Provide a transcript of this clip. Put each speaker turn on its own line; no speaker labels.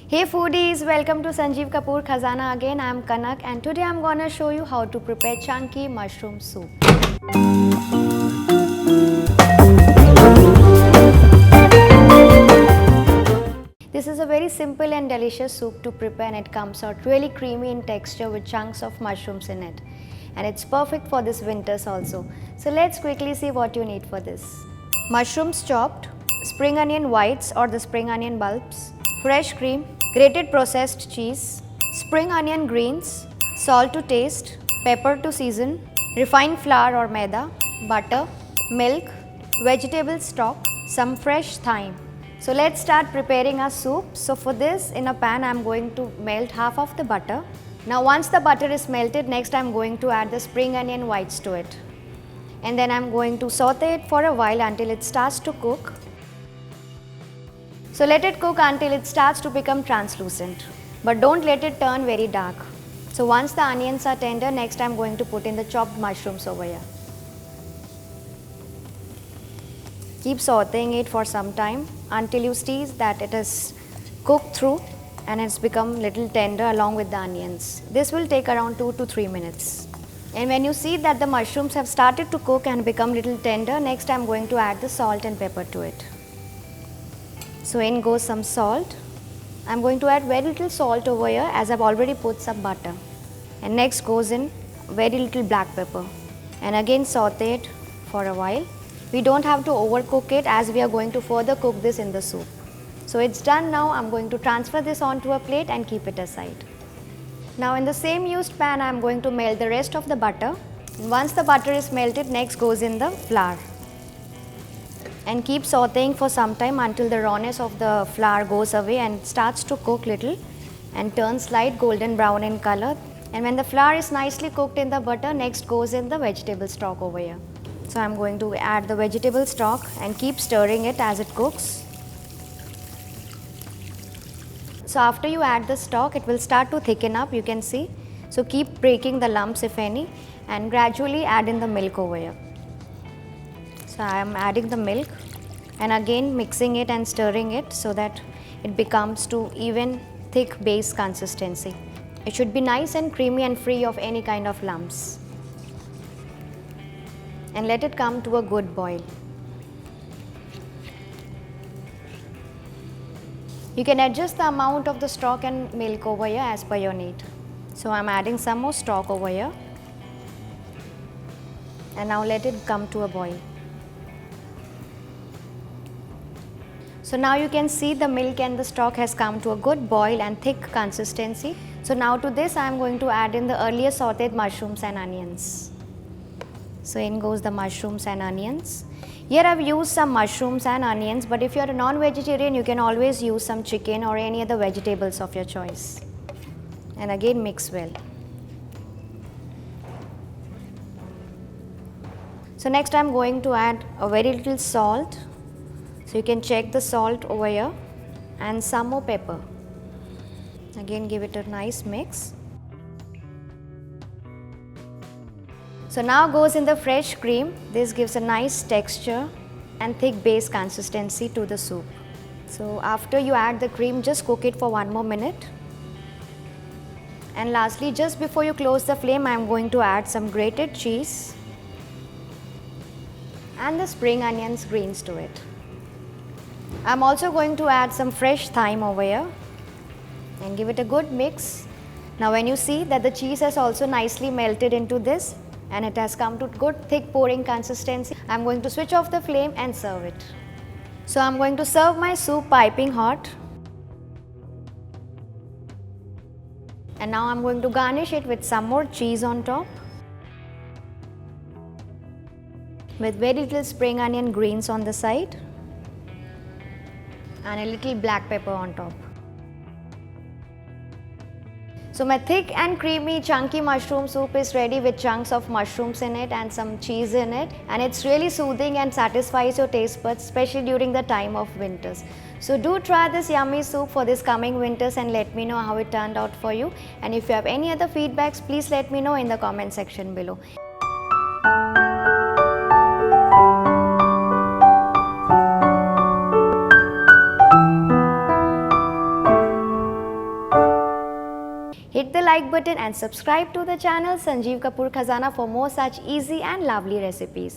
Hey foodies, welcome to Sanjeev Kapoor Khazana again. I am Kanak and today I am gonna show you how to prepare chunky mushroom soup. This is a very simple and delicious soup to prepare and it comes out really creamy in texture with chunks of mushrooms in it. And it's perfect for this winters also. So let's quickly see what you need for this. Mushrooms chopped, spring onion whites or the spring onion bulbs, fresh cream, grated processed cheese, spring onion greens, salt to taste, pepper to season, refined flour or maida, butter, milk, vegetable stock, some fresh thyme. So let's start preparing our soup. So for this, in a pan I am going to melt half of the butter. Now once the butter is melted, next I am going to add the spring onion whites to it. And then I am going to saute it for a while until it starts to cook. So let it cook until it starts to become translucent, but don't let it turn very dark. So once the onions are tender, next I am going to put in the chopped mushrooms over here. Keep sauteing it for some time until you see that it is cooked through and it's become little tender along with the onions. This will take around 2 to 3 minutes. And when you see that the mushrooms have started to cook and become little tender, next I am going to add the salt and pepper to it. So in goes some salt. I am going to add very little salt over here as I have already put some butter. And next goes in very little black pepper. And again saute it for a while. We don't have to overcook it as we are going to further cook this in the soup. So it's done now. I am going to transfer this onto a plate and keep it aside. Now in the same used pan I am going to melt the rest of the butter. Once the butter is melted, next goes in the flour. And keep sauteing for some time until the rawness of the flour goes away and starts to cook little and turns light golden brown in color. And when the flour is nicely cooked in the butter, next goes in the vegetable stock over here. So I am going to add the vegetable stock and keep stirring it as it cooks. So after you add the stock, it will start to thicken up, you can see. So keep breaking the lumps if any and gradually add in the milk over here. So I am adding the milk and again mixing it and stirring it so that it becomes to even thick base consistency. It should be nice and creamy and free of any kind of lumps. And let it come to a good boil. You can adjust the amount of the stock and milk over here as per your need. So I am adding some more stock over here. And now let it come to a boil. So now you can see the milk and the stock has come to a good boil and thick consistency. So now to this I am going to add in the earlier sauteed mushrooms and onions. So in goes the mushrooms and onions. Here I have used some mushrooms and onions, but if you are a non-vegetarian you can always use some chicken or any other vegetables of your choice. And again mix well. So next I am going to add a very little salt. So you can check the salt over here and some more pepper. Again give it a nice mix. So now goes in the fresh cream. This gives a nice texture and thick base consistency to the soup. So after you add the cream, just cook it for 1 more minute. And lastly, just before you close the flame, I am going to add some grated cheese and the spring onions greens to it. I am also going to add some fresh thyme over here and give it a good mix. Now when you see that the cheese has also nicely melted into this and it has come to good thick pouring consistency, I am going to switch off the flame and serve it. So I am going to serve my soup piping hot. And now I am going to garnish it with some more cheese on top, with very little spring onion greens on the side and a little black pepper on top. So my thick and creamy chunky mushroom soup is ready with chunks of mushrooms in it and some cheese in it, and it's really soothing and satisfies your taste buds, especially during the time of winters. So do try this yummy soup for this coming winters and let me know how it turned out for you. And if you have any other feedbacks, please let me know in the comment section below. Hit the like button and subscribe to the channel Sanjeev Kapoor Khazana for more such easy and lovely recipes.